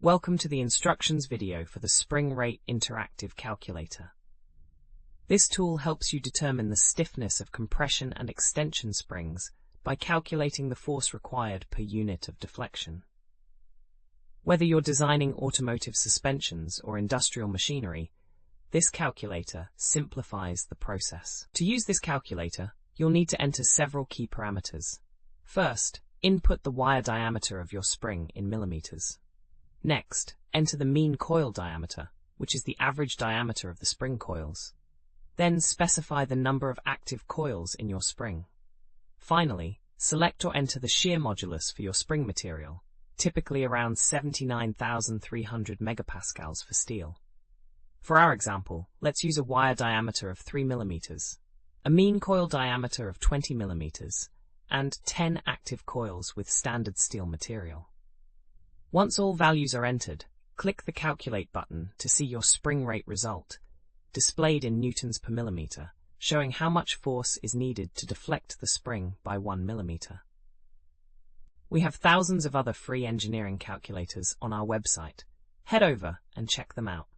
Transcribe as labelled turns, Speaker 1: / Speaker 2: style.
Speaker 1: Welcome to the instructions video for the Spring Rate Interactive Calculator. This tool helps you determine the stiffness of compression and extension springs by calculating the force required per unit of deflection. Whether you're designing automotive suspensions or industrial machinery, this calculator simplifies the process. To use this calculator, you'll need to enter several key parameters. First, input the wire diameter of your spring in millimeters. Next, enter the mean coil diameter, which is the average diameter of the spring coils. Then specify the number of active coils in your spring. Finally, select or enter the shear modulus for your spring material, typically around 79,300 megapascals for steel. For our example, let's use a wire diameter of 3 millimeters, a mean coil diameter of 20 millimeters, and 10 active coils with standard steel material. Once all values are entered, click the Calculate button to see your spring rate result, displayed in newtons per millimeter, showing how much force is needed to deflect the spring by 1 millimeter. We have thousands of other free engineering calculators on our website. Head over and check them out.